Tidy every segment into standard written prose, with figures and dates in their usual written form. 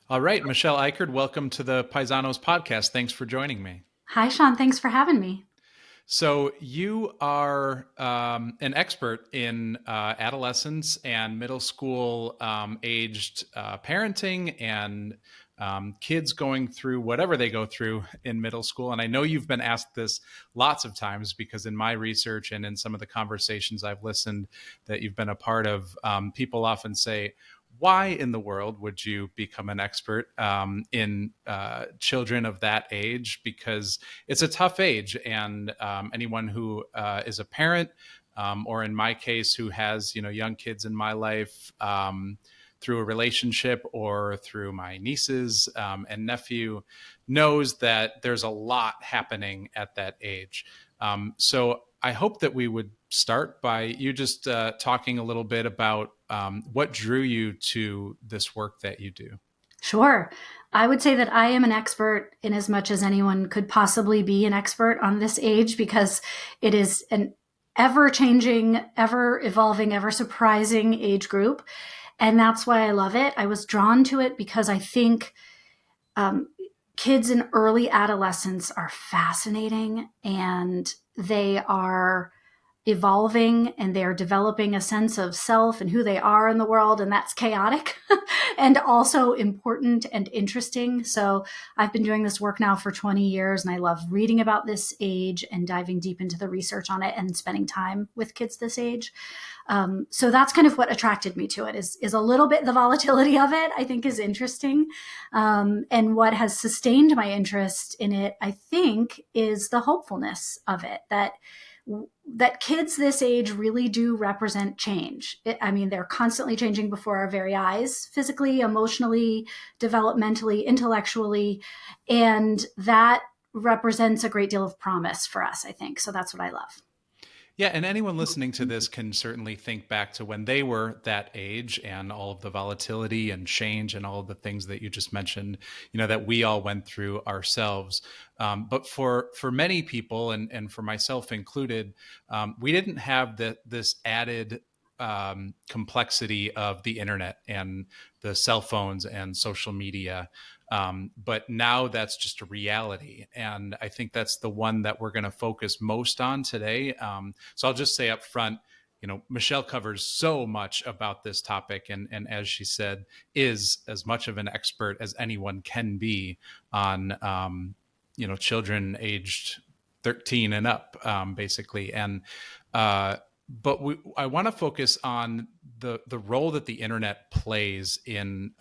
All right, Michelle Icard, welcome to the Paesanos podcast. Thanks for joining me. Hi, Sean. Thanks for having me. So, you are an expert in adolescence and middle school aged parenting and kids going through whatever they go through in middle school. And I know you've been asked this lots of times because in my research and in some of the conversations I've listened that you've been a part of, people often say, why in the world would you become an expert in children of that age? Because it's a tough age, and anyone who is a parent, or in my case, who has young kids in my life through a relationship or through my nieces and nephew, knows that there's a lot happening at that age. So I hope that we would start by you just talking a little bit about what drew you to this work that you do. Sure. I would say that I am an expert in as much as anyone could possibly be an expert on this age because it is an ever changing, ever evolving, ever surprising age group. And that's why I love it. I was drawn to it because I think kids in early adolescence are fascinating and they are evolving and they're developing a sense of self and who they are in the world. And that's chaotic and also important and interesting. So I've been doing this work now for 20 years and I love reading about this age and diving deep into the research on it and spending time with kids this age. So that's kind of what attracted me to it is a little bit the volatility of it, I think is interesting. And what has sustained my interest in it, I think, is the hopefulness of it, that kids this age really do represent change. They're constantly changing before our very eyes, physically, emotionally, developmentally, intellectually, and that represents a great deal of promise for us, I think. So that's what I love. Yeah, and anyone listening to this can certainly think back to when they were that age and all of the volatility and change and all of the things that you just mentioned, that we all went through ourselves. But for many people, and for myself included, we didn't have this added complexity of the internet and the cell phones and social media. But now that's just a reality. And I think that's the one that we're going to focus most on today. So I'll just say up front, Michelle covers so much about this topic. And as she said, is as much of an expert as anyone can be on, children aged 13 and up, basically. And, but I want to focus on the role that the internet plays in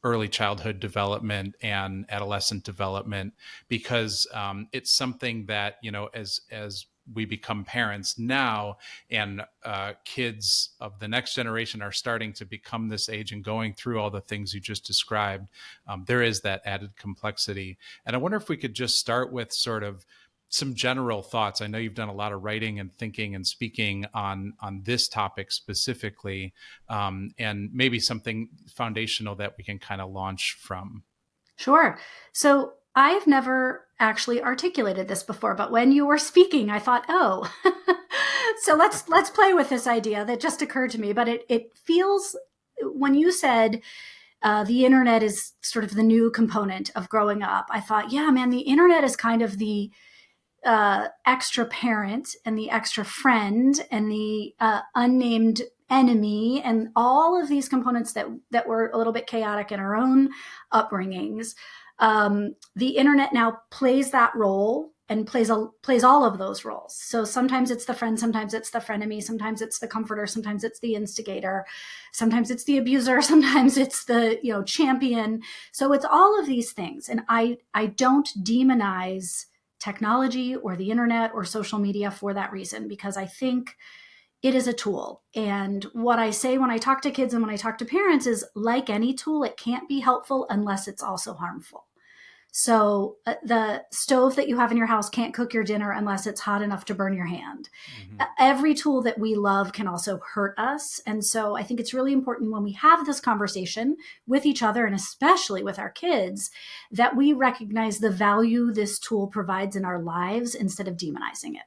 early childhood development and adolescent development, because it's something that as we become parents now, and kids of the next generation are starting to become this age and going through all the things you just described, there is that added complexity. And I wonder if we could just start with sort of some general thoughts. I know you've done a lot of writing and thinking and speaking on this topic specifically, and maybe something foundational that we can kind of launch from. Sure. So I've never actually articulated this before, but when you were speaking, I thought, oh, so let's play with this idea that just occurred to me. But it feels when you said the internet is sort of the new component of growing up, I thought, yeah, man, the internet is kind of the extra parent and the extra friend and the unnamed enemy and all of these components that were a little bit chaotic in our own upbringings. The internet now plays that role and plays all of those roles. So sometimes it's the friend, sometimes it's the frenemy, sometimes it's the comforter, sometimes it's the instigator, sometimes it's the abuser, sometimes it's the champion. So it's all of these things, and I don't demonize technology or the internet or social media for that reason, because I think it is a tool. And what I say when I talk to kids and when I talk to parents is, like any tool, it can't be helpful unless it's also harmful. So the stove that you have in your house can't cook your dinner unless it's hot enough to burn your hand. Mm-hmm. Every tool that we love can also hurt us. And so I think it's really important when we have this conversation with each other, and especially with our kids, that we recognize the value this tool provides in our lives instead of demonizing it.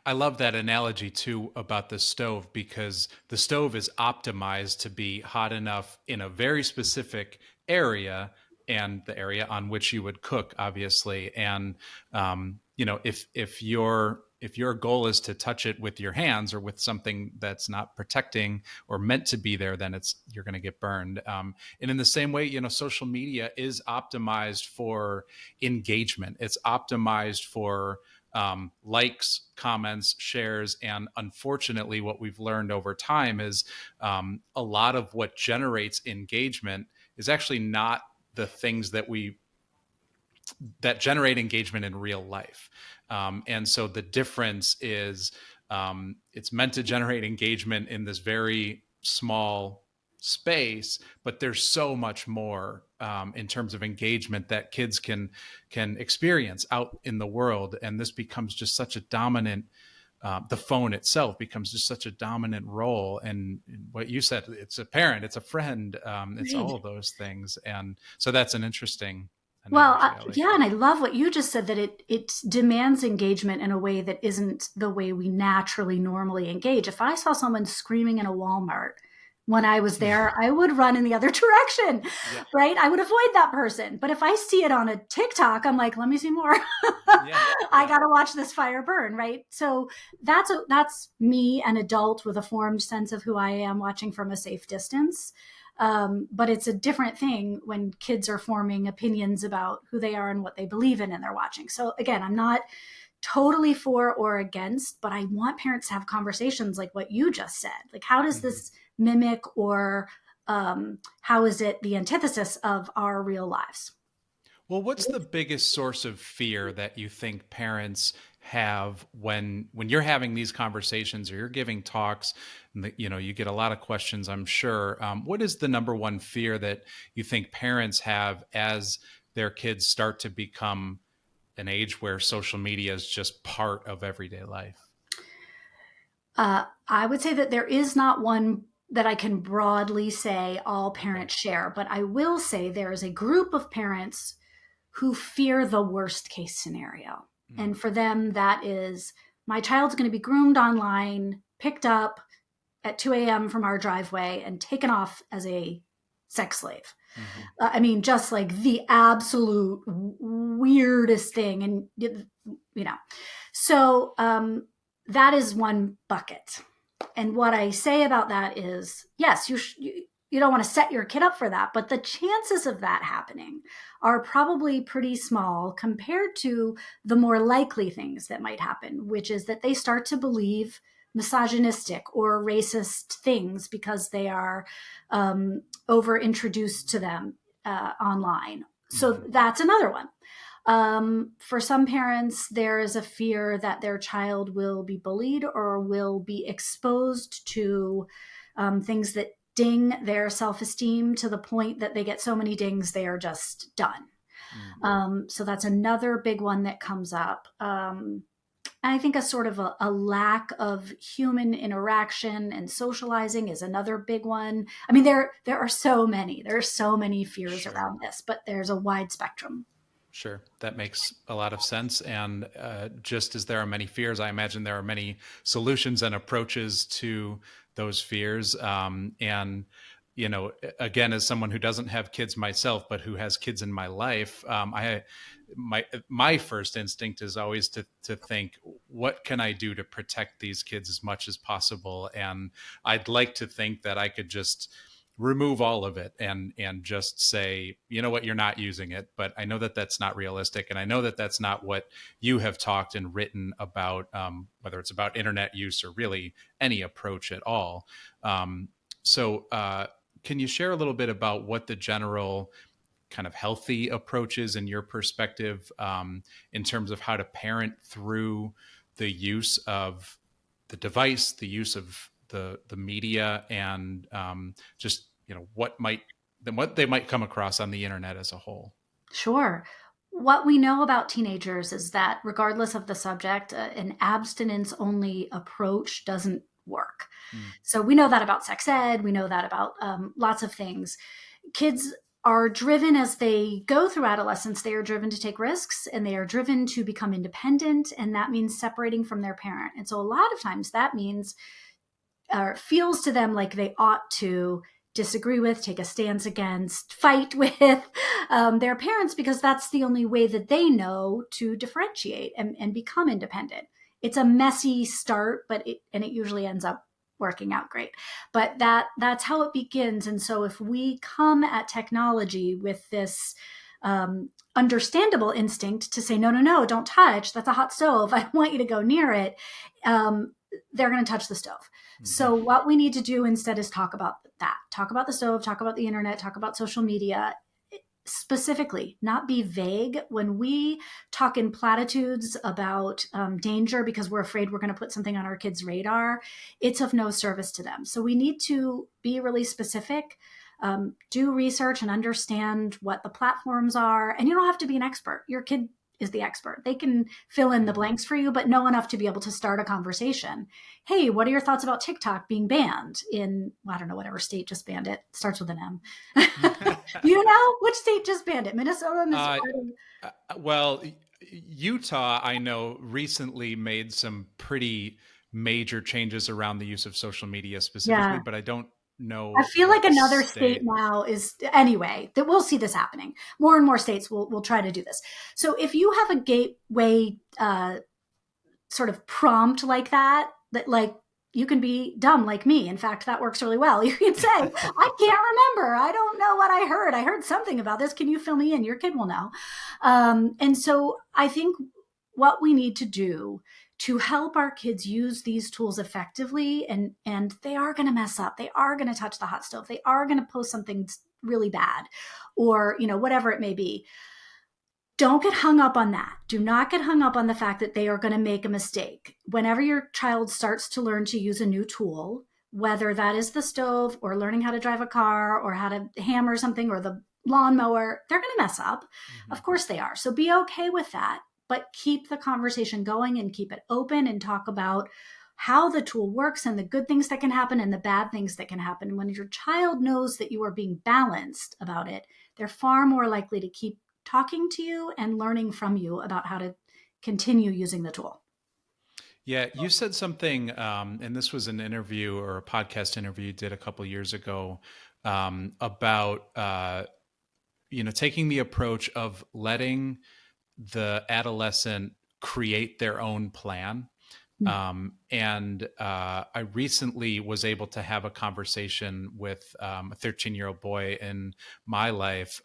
I love that analogy too about the stove, because the stove is optimized to be hot enough in a very specific area, and the area on which you would cook, obviously. And if your goal is to touch it with your hands or with something that's not protecting or meant to be there, then you're going to get burned. And in the same way, social media is optimized for engagement. It's optimized for likes, comments, shares. And unfortunately, what we've learned over time is a lot of what generates engagement is actually not the things that generate engagement in real life. And so the difference is it's meant to generate engagement in this very small space, but there's so much more in terms of engagement that kids can experience out in the world. And this becomes just such a dominant the phone itself becomes just such a dominant role. And what you said, it's a parent, it's a friend, it's Right. all of those things. And so that's an interesting Well, analogy. I like yeah, it. and I love what you just said, that it demands engagement in a way that isn't the way we naturally normally engage. If I saw someone screaming in a Walmart when I was there, I would run in the other direction, Yeah. right? I would avoid that person. But if I see it on a TikTok, I'm like, let me see more. Yeah. I got to watch this fire burn, right? So that's me, an adult with a formed sense of who I am, watching from a safe distance. But it's a different thing when kids are forming opinions about who they are and what they believe in, and they're watching. So again, I'm not totally for or against, but I want parents to have conversations like what you just said. Like, how does Mm-hmm. this mimic, or how is it the antithesis of our real lives? Well, what's the biggest source of fear that you think parents have when you're having these conversations or you're giving talks? And you get a lot of questions, I'm sure. What is the number one fear that you think parents have as their kids start to become an age where social media is just part of everyday life? I would say that there is not one that I can broadly say all Okay. parents share, but I will say there is a group of parents who fear the worst case scenario. Mm. And for them, that is, my child's going to be groomed online, picked up at 2 a.m. from our driveway, and taken off as a sex slave. Mm-hmm. I mean, just like the absolute weirdest thing. And, so that is one bucket. And what I say about that is, yes, you don't want to set your kid up for that, but the chances of that happening are probably pretty small compared to the more likely things that might happen, which is that they start to believe misogynistic or racist things because they are over introduced to them online. So Mm-hmm. that's another one. For some parents, there is a fear that their child will be bullied or will be exposed to things that ding their self esteem to the point that they get so many dings, they are just done. Mm. So that's another big one that comes up. And I think a sort of a lack of human interaction and socializing is another big one. I mean, there are so many. There are so many fears Sure. around this, but there's a wide spectrum. Sure, that makes a lot of sense. And just as there are many fears, I imagine there are many solutions and approaches to those fears. And again, as someone who doesn't have kids myself, but who has kids in my life, my first instinct is always to think, what can I do to protect these kids as much as possible? And I'd like to think that I could just remove all of it and just say, you know what, you're not using it. But I know that that's not realistic, and I know that that's not what you have talked and written about, whether it's about internet use or really any approach at all. So can you share a little bit about what the general kind of healthy approaches in your perspective, in terms of how to parent through the use of the device, the use of the media, and just what they might come across on the internet as a whole? Sure. What we know about teenagers is that, regardless of the subject, an abstinence only approach doesn't work. Mm. So we know that about sex ed, we know that about lots of things. Kids are driven as they go through adolescence. They are driven to take risks and they are driven to become independent. And that means separating from their parent. And so a lot of times that means, feels to them like they ought to disagree with, take a stance against, fight with their parents, because that's the only way that they know to differentiate and become independent. It's a messy start, but it usually ends up working out great. But that's how it begins. And so if we come at technology with this understandable instinct to say, no, no, no, don't touch, that's a hot stove, I don't want you to go near it, they're going to touch the stove. Mm-hmm. So what we need to do instead is talk about that. Talk about the stove, talk about the internet, talk about social media specifically, not be vague. When we talk in platitudes about danger because we're afraid we're going to put something on our kids' radar, it's of no service to them. So we need to be really specific, do research and understand what the platforms are. And you don't have to be an expert. Your kid is the expert. They can fill in the blanks for you, but know enough to be able to start a conversation. Hey, what are your thoughts about TikTok being banned in, I don't know, whatever state just banned it? Starts with an M. You know, which state just banned it? Minnesota, Missouri? Well, Utah, I know, recently made some pretty major changes around the use of social media specifically, but I don't know. I feel like another state now is, anyway, that we'll see this happening. More and more states will try to do this. So if you have a gateway sort of prompt like that like you can be dumb like me. In fact, that works really well. You can say, I can't remember. I don't know what I heard. I heard something about this. Can you fill me in? Your kid will know. And so I think what we need to do to help our kids use these tools effectively, and they are going to mess up. They are going to touch the hot stove. They are going to post something really bad, or, whatever it may be. Don't get hung up on that. Do not get hung up on the fact that they are going to make a mistake. Whenever your child starts to learn to use a new tool, whether that is the stove or learning how to drive a car or how to hammer something or the lawnmower, they're going to mess up. Mm-hmm. Of course they are. So be okay with that. But keep the conversation going and keep it open and talk about how the tool works and the good things that can happen and the bad things that can happen. And when your child knows that you are being balanced about it, they're far more likely to keep talking to you and learning from you about how to continue using the tool. Yeah, you said something, and this was an interview or a podcast interview you did a couple of years ago, about, taking the approach of letting the adolescent create their own plan. And I recently was able to have a conversation with a 13-year-old boy in my life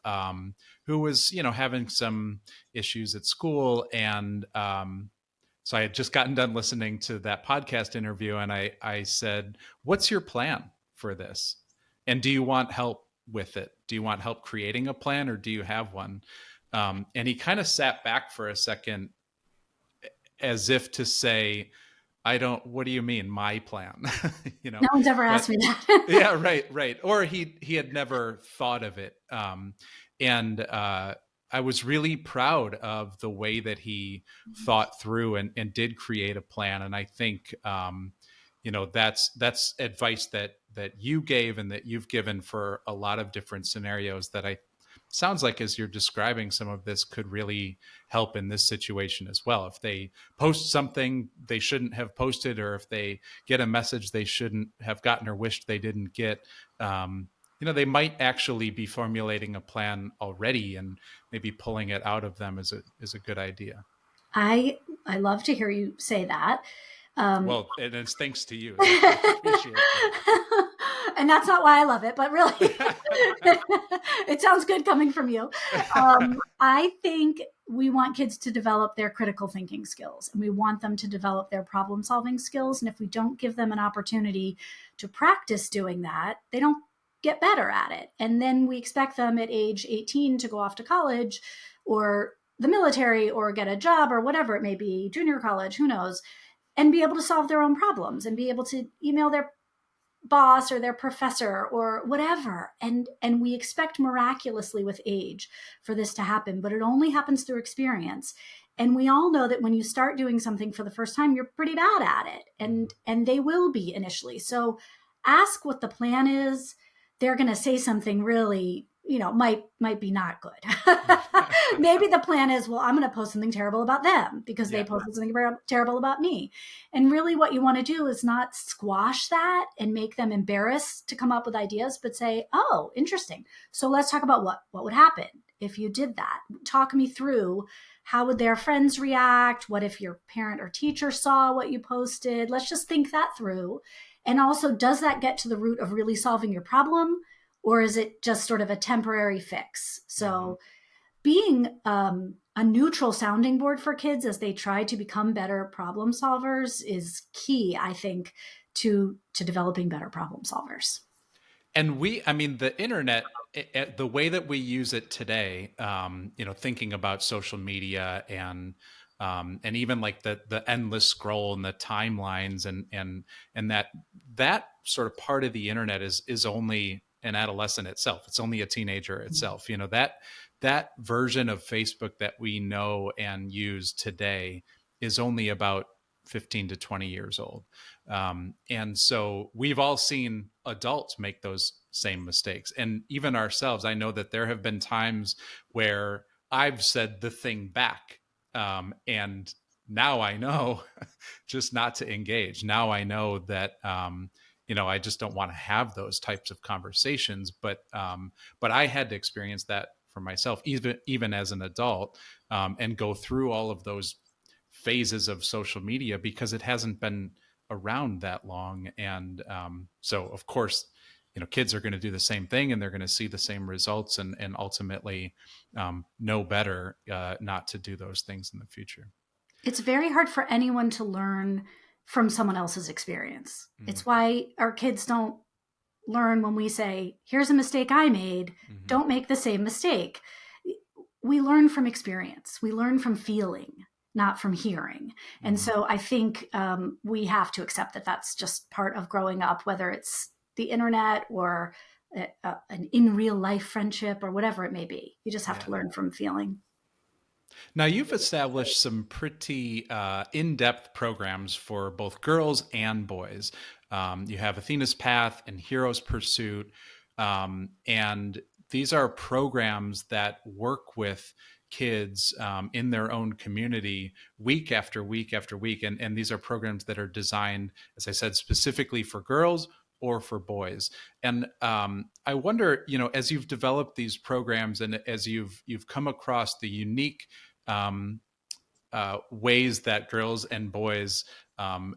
who was, having some issues at school. And so I had just gotten done listening to that podcast interview, and I said, "What's your plan for this? And do you want help with it? Do you want help creating a plan, or do you have one?" And he kind of sat back for a second as if to say, what do you mean, my plan? No one's ever asked me that. Yeah, right. Or he had never thought of it. And I was really proud of the way that he thought through and did create a plan. And I think, that's advice that you gave and that you've given for a lot of different scenarios that sounds like, as you're describing some of this, could really help in this situation as well. If they post something they shouldn't have posted, or if they get a message they shouldn't have gotten or wished they didn't get, they might actually be formulating a plan already, and maybe pulling it out of them is a good idea. I love to hear you say that. Well, and it's thanks to you. I appreciate that. And that's not why I love it, but really, it sounds good coming from you. I think we want kids to develop their critical thinking skills, and we want them to develop their problem solving skills. And if we don't give them an opportunity to practice doing that, they don't get better at it. And then we expect them at age 18 to go off to college or the military or get a job or whatever it may be, junior college, who knows, and be able to solve their own problems and be able to email their boss or their professor or whatever. And we expect miraculously with age for this to happen, but it only happens through experience. And we all know that when you start doing something for the first time, you're pretty bad at it. And they will be initially. So ask what the plan is. They're going to say something really might be not good. Maybe the plan is, well, I'm going to post something terrible about them because they posted something terrible about me. And really what you want to do is not squash that and make them embarrassed to come up with ideas, but say, oh, interesting. So let's talk about what would happen if you did that. Talk me through, how would their friends react? What if your parent or teacher saw what you posted? Let's just think that through. And also, does that get to the root of really solving your problem? Or is it just sort of a temporary fix? So being a neutral sounding board for kids as they try to become better problem solvers is key, I think, to developing better problem solvers. And the internet, the way that we use it today, thinking about social media and even like the endless scroll and the timelines and that sort of part of the internet is only an adolescent itself. It's only a teenager itself. That version of Facebook that we know and use today is only about 15 to 20 years old. And so we've all seen adults make those same mistakes. And even ourselves, I know that there have been times where I've said the thing back. And now I know just not to engage. Now I know that, I just don't want to have those types of conversations. But I had to experience that for myself, even as an adult, and go through all of those phases of social media because it hasn't been around that long. And so, of course, kids are going to do the same thing and they're going to see the same results and ultimately know better not to do those things in the future. It's very hard for anyone to learn from someone else's experience. Mm-hmm. It's why our kids don't learn when we say, here's a mistake I made, don't make the same mistake. We learn from experience. We learn from feeling, not from hearing. And so I think we have to accept that that's just part of growing up, whether it's the internet or an in real life friendship or whatever it may be. You just have to learn from feeling. Now, you've established some pretty in-depth programs for both girls and boys. You have Athena's Path and Hero's Pursuit. And these are programs that work with kids in their own community week after week after week. And these are programs that are designed, as I said, specifically for girls or for boys. And I wonder, as you've developed these programs and as you've come across the unique ways that girls and boys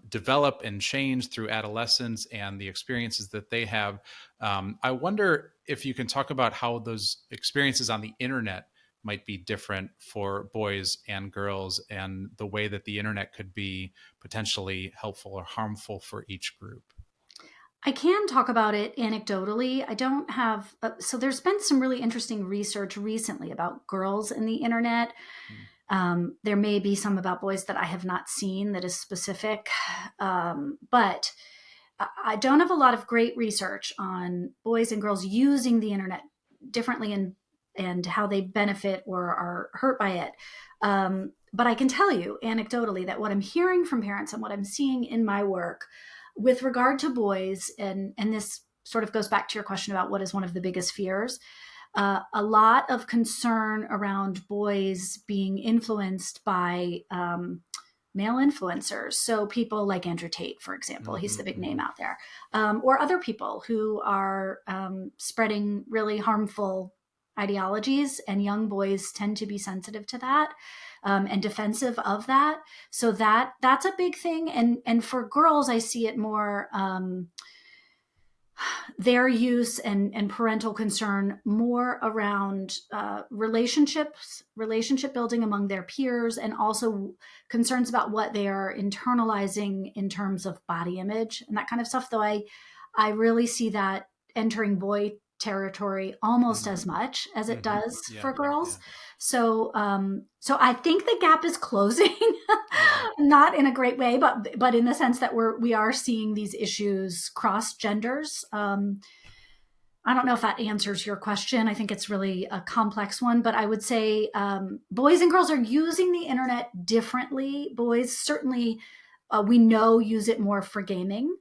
develop and change through adolescence and the experiences that they have, I wonder if you can talk about how those experiences on the internet might be different for boys and girls and the way that the internet could be potentially helpful or harmful for each group. I can talk about it anecdotally. I don't have, so there's been some really interesting research recently about girls and the internet. There may be some about boys that I have not seen that is specific, but I don't have a lot of great research on boys and girls using the internet differently and how they benefit or are hurt by it. But I can tell you anecdotally that what I'm hearing from parents and what I'm seeing in my work with regard to boys, and this sort of goes back to your question about what is one of the biggest fears, a lot of concern around boys being influenced by male influencers. So people like Andrew Tate, for example, he's the big name out there, or other people who are spreading really harmful ideologies, and young boys tend to be sensitive to that. And defensive of that. So that's a big thing. And for girls, I see it more, their use and parental concern more around relationship building among their peers, and also concerns about what they are internalizing in terms of body image and that kind of stuff. Though I really see that entering boy territory almost as much as it does for girls. Yeah. So I think the gap is closing, not in a great way, but in the sense that we are seeing these issues cross genders. I don't know if that answers your question. I think it's really a complex one, but I would say boys and girls are using the internet differently. Boys certainly, we know, use it more for gaming.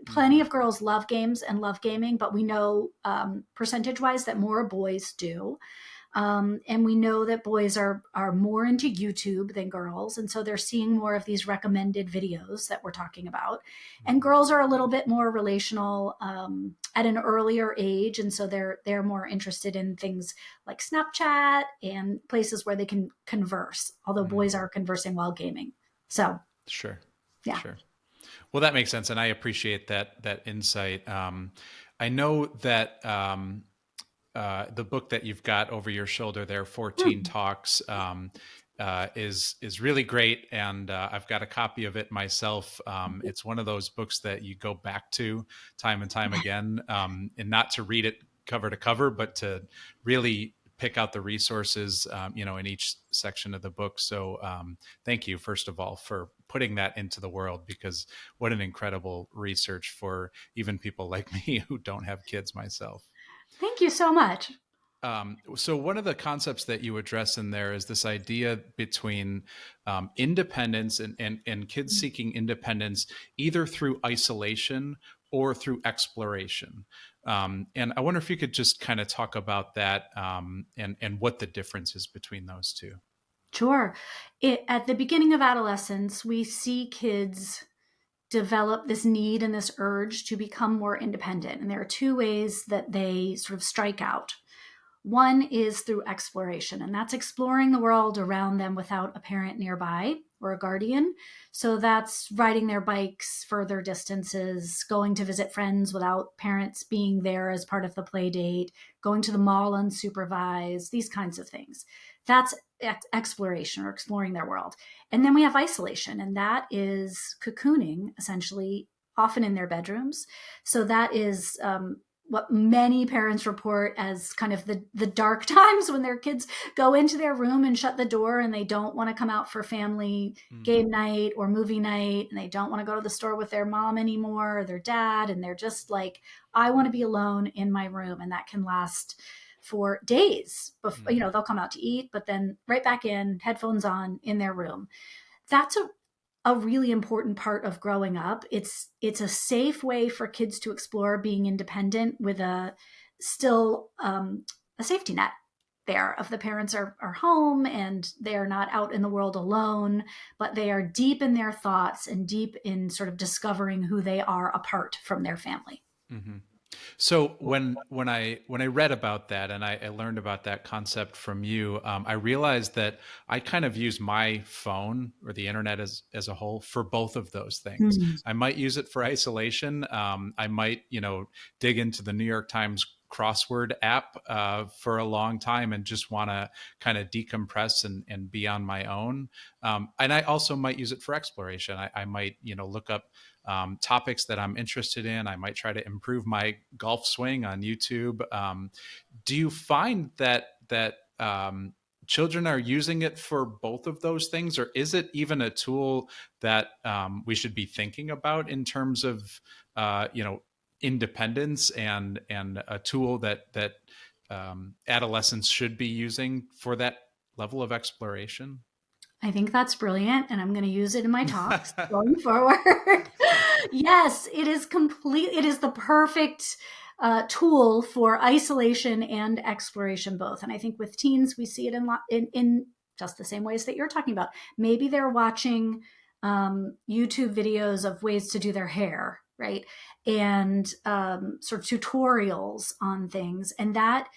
Plenty of girls love games and love gaming, but we know percentage wise that more boys do. And we know that boys are more into YouTube than girls. And so they're seeing more of these recommended videos that we're talking about. And girls are a little bit more relational at an earlier age. And so they're more interested in things like Snapchat and places where they can converse, although boys are conversing while gaming. So, Sure. yeah. Sure. Well, that makes sense. And I appreciate that insight. I know that the book that you've got over your shoulder there, 14 Talks, is really great. And I've got a copy of it myself. It's one of those books that you go back to time and time again, and not to read it cover to cover, but to really pick out the resources, in each section of the book. So thank you, first of all, for putting that into the world, because what an incredible research for even people like me who don't have kids myself. Thank you so much. So one of the concepts that you address in there is this idea between independence and kids seeking independence, either through isolation or through exploration. And I wonder if you could just kind of talk about that and what the difference is between those two. Sure. At the beginning of adolescence, we see kids develop this need and this urge to become more independent. And there are two ways that they sort of strike out. One is through exploration, and that's exploring the world around them without a parent nearby or a guardian. So that's riding their bikes further distances, going to visit friends without parents being there as part of the play date, going to the mall unsupervised, these kinds of things. That's exploration or exploring their world. And then we have isolation, and that is cocooning, essentially, often in their bedrooms. So that is what many parents report as kind of the dark times when their kids go into their room and shut the door and they don't want to come out for family game night or movie night, and they don't want to go to the store with their mom anymore or their dad, and they're just like, I want to be alone in my room. And that can last for days before, they'll come out to eat, but then right back in, headphones on, in their room. That's a really important part of growing up. It's a safe way for kids to explore being independent with a safety net there of the parents are home and they're not out in the world alone, but they are deep in their thoughts and deep in sort of discovering who they are apart from their family. Mm-hmm. So when I read about that and I learned about that concept from you, I realized that I kind of use my phone or the internet as a whole for both of those things. I might use it for isolation. I might, dig into the New York Times crossword app for a long time and just want to kind of decompress and be on my own. And I also might use it for exploration. I might, look up topics that I'm interested in. I might try to improve my golf swing on YouTube. Do you find that children are using it for both of those things, or is it even a tool that we should be thinking about in terms of independence and a tool that adolescents should be using for that level of exploration? I think that's brilliant, and I'm going to use it in my talks going forward. Yes, it is the perfect tool for isolation and exploration both. And I think with teens, we see it in just the same ways that you're talking about. Maybe they're watching YouTube videos of ways to do their hair, right? And sort of tutorials on things. And that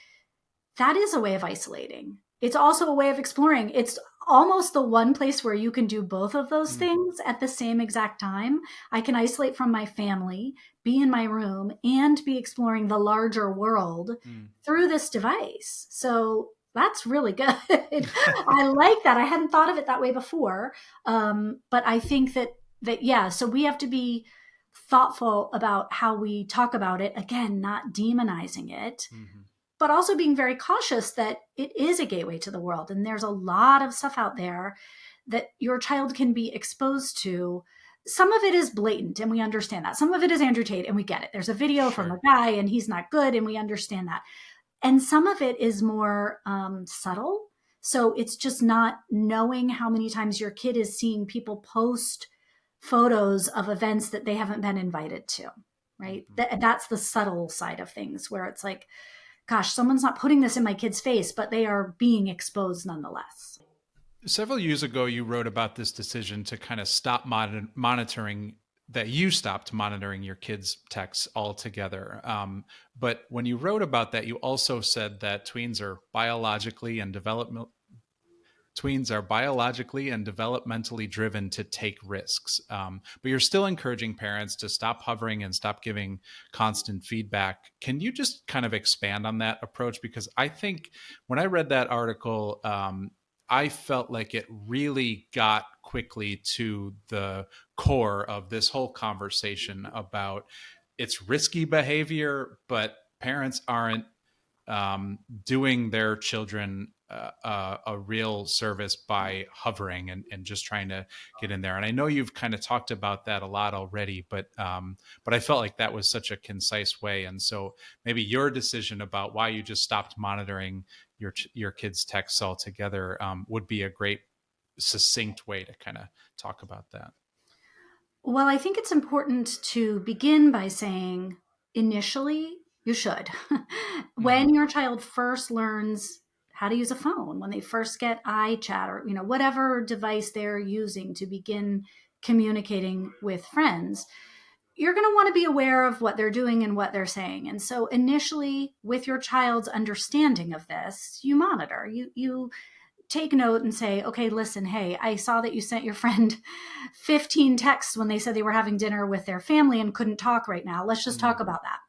is a way of isolating. It's also a way of exploring. It's almost the one place where you can do both of those things at the same exact time. I can isolate from my family, be in my room, and be exploring the larger world through this device. So that's really good. I like that. I hadn't thought of it that way before. But I think that, so we have to be thoughtful about how we talk about it. Again, not demonizing it. But also being very cautious that it is a gateway to the world. And there's a lot of stuff out there that your child can be exposed to. Some of it is blatant, and we understand that. Some of it is Andrew Tate, and we get it. There's a video from a guy, and he's not good, and we understand that. And some of it is more subtle. So it's just not knowing how many times your kid is seeing people post photos of events that they haven't been invited to, right? Mm-hmm. That's the subtle side of things where it's like, gosh, someone's not putting this in my kid's face, but they are being exposed nonetheless. Several years ago, you wrote about this decision to kind of stop monitoring, that you stopped monitoring your kids' texts altogether. But when you wrote about that, you also said that tweens are biologically and developmentally driven to take risks. But you're still encouraging parents to stop hovering and stop giving constant feedback. Can you just kind of expand on that approach? Because I think when I read that article, I felt like it really got quickly to the core of this whole conversation about it's risky behavior, but parents aren't doing their children a real service by hovering and just trying to get in there. And I know you've kind of talked about that a lot already, but I felt like that was such a concise way. And so maybe your decision about why you just stopped monitoring your kids' texts altogether would be a great succinct way to kind of talk about that. Well, I think it's important to begin by saying initially you should. Mm-hmm. When your child first learns how to use a phone, when they first get iChat or whatever device they're using to begin communicating with friends, you're going to want to be aware of what they're doing and what they're saying. And so initially with your child's understanding of this, you monitor. You take note and say, okay, listen, hey, I saw that you sent your friend 15 texts when they said they were having dinner with their family and couldn't talk right now. Let's just talk Mm-hmm. about that.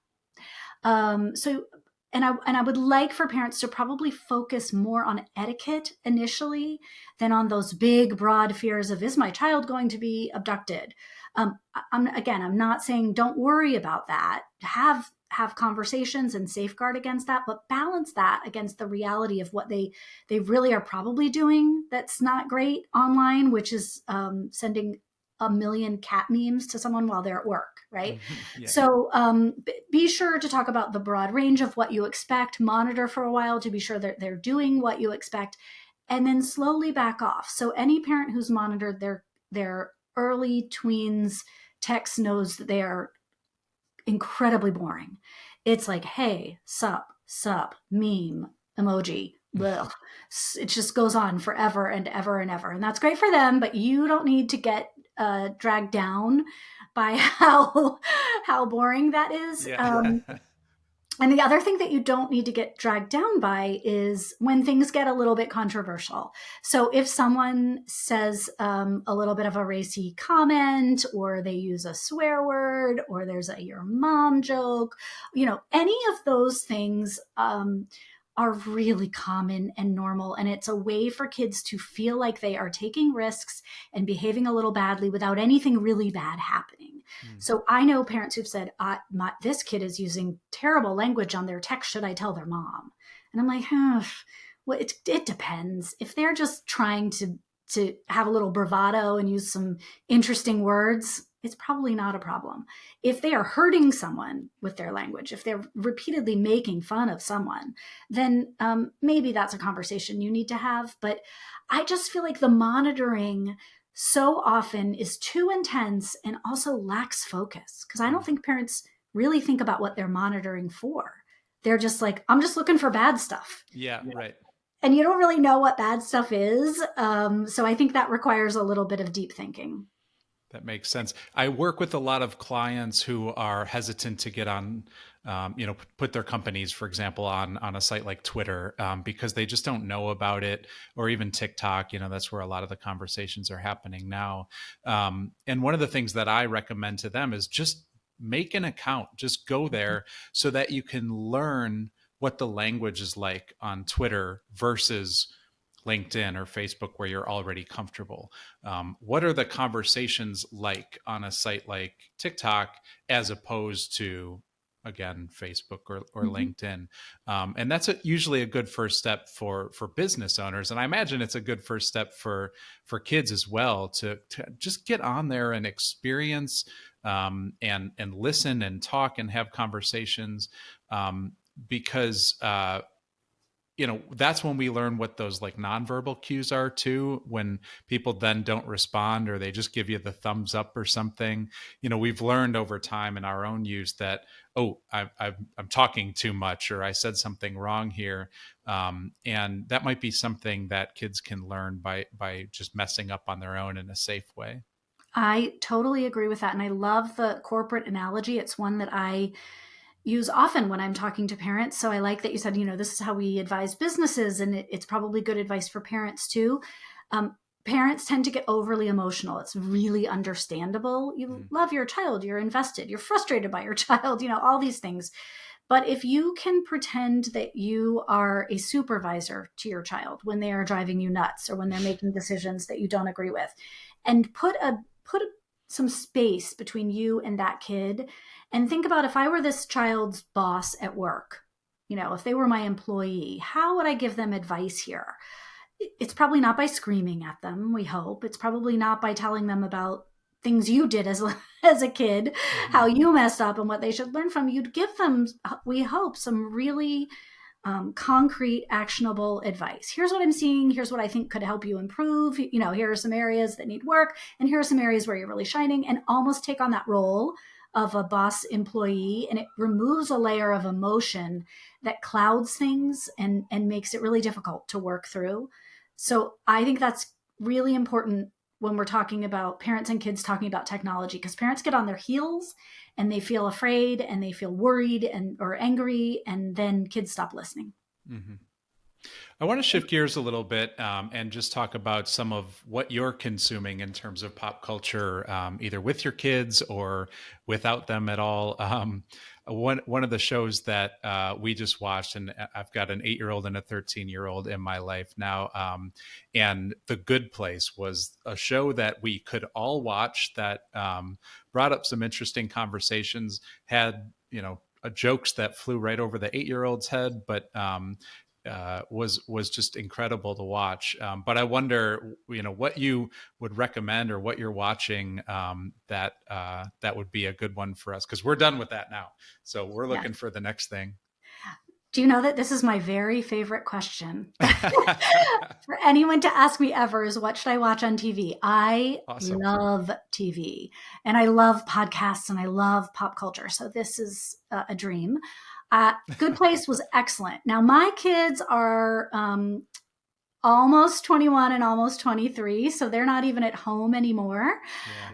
And I would like for parents to probably focus more on etiquette initially than on those big, broad fears of, is my child going to be abducted? I'm not saying don't worry about that. Have conversations and safeguard against that, but balance that against the reality of what they really are probably doing that's not great online, which is sending a million cat memes to someone while they're at work, right? Mm-hmm. Yeah. So be sure to talk about the broad range of what you expect, monitor for a while to be sure that they're doing what you expect, and then slowly back off. So any parent who's monitored their early tweens text knows that they are incredibly boring. It's like, hey, sup, meme, emoji. Ugh. It just goes on forever and ever and ever. And that's great for them, but you don't need to get dragged down by how boring that is. Yeah. And the other thing that you don't need to get dragged down by is when things get a little bit controversial. So if someone says a little bit of a racy comment, or they use a swear word, or there's a your mom joke, any of those things are really common and normal. And it's a way for kids to feel like they are taking risks and behaving a little badly without anything really bad happening. Mm. So I know parents who've said, this kid is using terrible language on their text. Should I tell their mom? And I'm like, well, it depends. If they're just trying to have a little bravado and use some interesting words, it's probably not a problem. If they are hurting someone with their language, if they're repeatedly making fun of someone, then maybe that's a conversation you need to have. But I just feel like the monitoring so often is too intense and also lacks focus, because I don't think parents really think about what they're monitoring for. They're just like, I'm just looking for bad stuff. Yeah, right. And you don't really know what bad stuff is. So I think that requires a little bit of deep thinking. That makes sense. I work with a lot of clients who are hesitant to get on, put their companies, for example, on a site like Twitter, because they just don't know about it, or even TikTok. That's where a lot of the conversations are happening now. And one of the things that I recommend to them is just make an account, just go there so that you can learn what the language is like on Twitter versus LinkedIn or Facebook, where you're already comfortable. What are the conversations like on a site like TikTok as opposed to, again, Facebook or LinkedIn? And that's usually a good first step for business owners. And I imagine it's a good first step for kids as well, to just get on there and experience and listen and talk and have conversations, because that's when we learn what those like nonverbal cues are too. When people then don't respond or they just give you the thumbs up or something, we've learned over time in our own use that, oh, I'm talking too much, or I said something wrong here. And that might be something that kids can learn by just messing up on their own in a safe way. I totally agree with that. And I love the corporate analogy. It's one that I use often when I'm talking to parents. So I like that you said, this is how we advise businesses, and it's probably good advice for parents too. Parents tend to get overly emotional. It's really understandable. You love your child, you're invested, you're frustrated by your child, all these things. But if you can pretend that you are a supervisor to your child when they are driving you nuts or when they're making decisions that you don't agree with, and put some space between you and that kid, and think about, if I were this child's boss at work, if they were my employee, how would I give them advice here? It's probably not by screaming at them, we hope. It's probably not by telling them about things you did as a kid, how you messed up and what they should learn from. You'd give them, we hope, some really concrete, actionable advice. Here's what I'm seeing. Here's what I think could help you improve. Here are some areas that need work, and here are some areas where you're really shining, and almost take on that role of a boss employee. And it removes a layer of emotion that clouds things and makes it really difficult to work through. So I think that's really important when we're talking about parents and kids talking about technology, because parents get on their heels and they feel afraid and they feel worried or angry, and then kids stop listening. Mm-hmm. I want to shift gears a little bit and just talk about some of what you're consuming in terms of pop culture, either with your kids or without them at all. One of the shows that we just watched, and I've got an 8-year-old and a 13-year-old in my life now, and The Good Place was a show that we could all watch that brought up some interesting conversations, had, jokes that flew right over the 8-year-old's head, but was just incredible to watch. But I wonder, what you would recommend or what you're watching that would be a good one for us, because we're done with that now. So we're looking for the next thing. Do you know that this is my very favorite question for anyone to ask me ever, is what should I watch on TV? I love TV, and I love podcasts, and I love pop culture. So this is a dream. Good Place was excellent. Now my kids are almost 21 and almost 23, so they're not even at home anymore.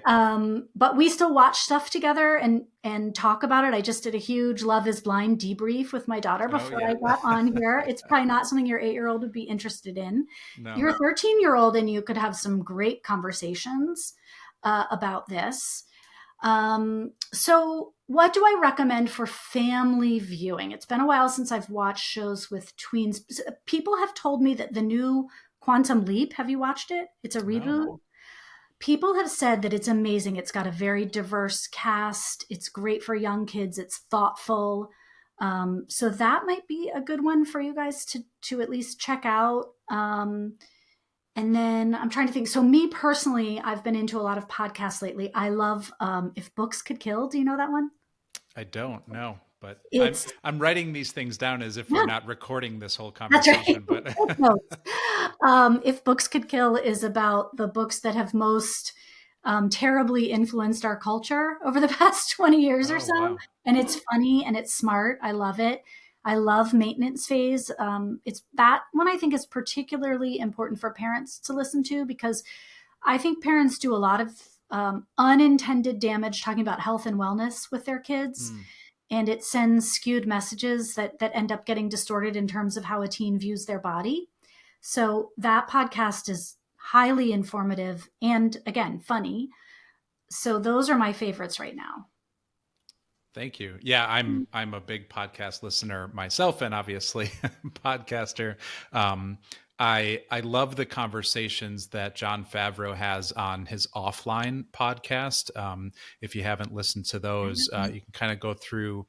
Yeah. But we still watch stuff together and talk about it. I just did a huge Love is Blind debrief with my daughter before I got on here. It's probably not something your 8-year-old would be interested in. No. Your 13-year-old and you could have some great conversations about this. So what do I recommend for family viewing? It's been a while since I've watched shows with tweens. People have told me that the new Quantum Leap, have you watched it? It's a reboot. No. People have said that it's amazing. It's got a very diverse cast. It's great for young kids. It's thoughtful. So that might be a good one for you guys to at least check out. And then I'm trying to think. So me personally, I've been into a lot of podcasts lately. I love If Books Could Kill. Do you know that one? I don't know, but I'm writing these things down as if we're not recording this whole conversation. That's right. But If Books Could Kill is about the books that have most terribly influenced our culture over the past 20 years or so. Wow. And it's funny and it's smart. I love it. I love Maintenance Phase. It's that one I think is particularly important for parents to listen to, because I think parents do a lot of unintended damage talking about health and wellness with their kids. And it sends skewed messages that end up getting distorted in terms of how a teen views their body. So that podcast is highly informative and, again, funny. So those are my favorites right now. Thank you. Yeah, I'm a big podcast listener myself, and obviously podcaster. I love the conversations that Jon Favreau has on his offline podcast. If you haven't listened to those, you can kind of go through,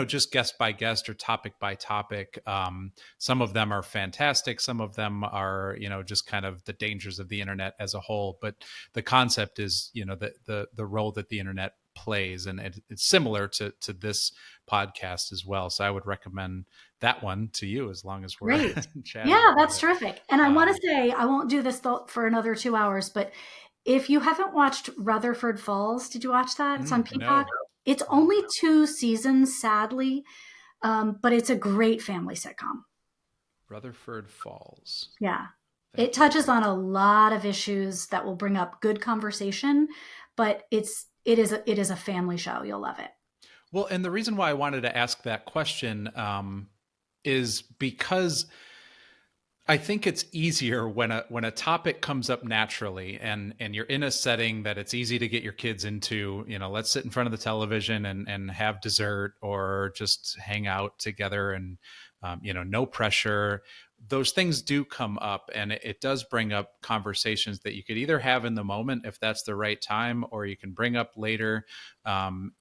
just guest by guest or topic by topic. Some of them are fantastic. Some of them are, just kind of the dangers of the internet as a whole. But the concept is, the role that the internet plays, and it's similar to this podcast as well. So I would recommend that one to you as long as we're Great. chatting Yeah, about that's it. terrific. And I want to say, I won't do this for another 2 hours, but if you haven't watched Rutherford Falls, did you watch that? It's on Peacock. No, It's no. only 2 seasons, sadly, but it's a great family sitcom. Rutherford Falls. Yeah. Thank It you. touches on a lot of issues that will bring up good conversation, but it is a family show. You'll love it. Well, and the reason why I wanted to ask that question is because I think it's easier when a topic comes up naturally, and you're in a setting that it's easy to get your kids into. Let's sit in front of the television and have dessert, or just hang out together, and no pressure. Those things do come up, and it does bring up conversations that you could either have in the moment if that's the right time, or you can bring up later. And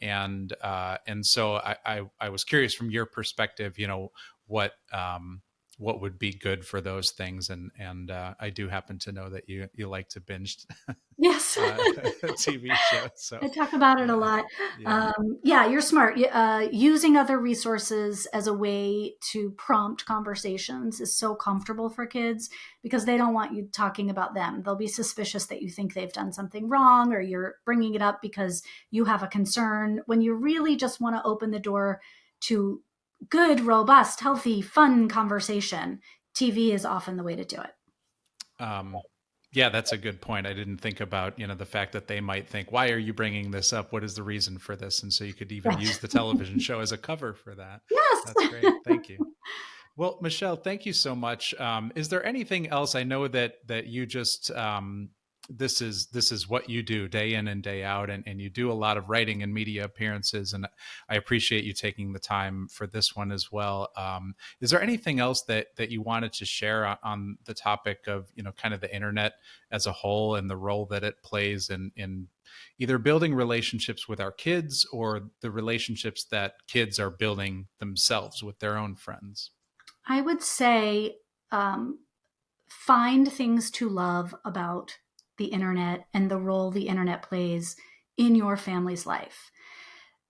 so I was curious from your perspective, what what would be good for those things, and I do happen to know that you like to binge Yes. TV shows. So I talk about it a yeah, lot. yeah. Yeah, you're smart. Using other resources as a way to prompt conversations is so comfortable for kids because they don't want you talking about them. They'll be suspicious that you think they've done something wrong, or you're bringing it up because you have a concern, when you really just want to open the door to good, robust, healthy, fun conversation. TV is often the way to do it. Yeah, that's a good point. I didn't think about, the fact that they might think, why are you bringing this up? What is the reason for this? And so you could even use Right. the television show as a cover for that. That's Yes. great. Thank you. Well, Michelle, thank you so much. Is there anything else? I know that you just this is what you do day in and day out, and you do a lot of writing and media appearances, and I appreciate you taking the time for this one as well. Is there anything else that you wanted to share on the topic of kind of the internet as a whole, and the role that it plays in either building relationships with our kids, or the relationships that kids are building themselves with their own friends? I would say um, find things to love about the internet and the role the internet plays in your family's life.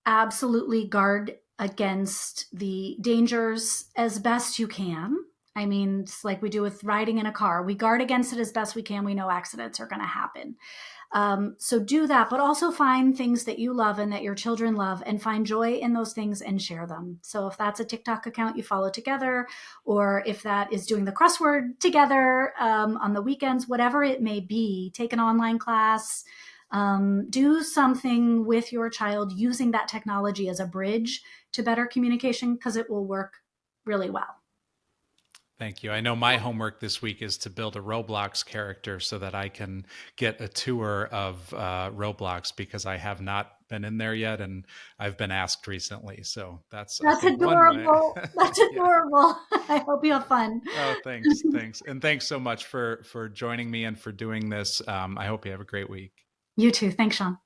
Absolutely guard against the dangers as best you can. I mean, it's like we do with riding in a car. We guard against it as best we can. We know accidents are going to happen. So do that, but also find things that you love and that your children love, and find joy in those things and share them. So if that's a TikTok account you follow together, or if that is doing the crossword together on the weekends, whatever it may be, take an online class, do something with your child using that technology as a bridge to better communication, because it will work really well. Thank you. I know my homework this week is to build a Roblox character so that I can get a tour of Roblox, because I have not been in there yet, and I've been asked recently. So that's, I That's think, one way. adorable. That's Yeah. adorable. I hope you have fun. Oh, thanks, and thanks so much for joining me and for doing this. I hope you have a great week. You too. Thanks, Sean.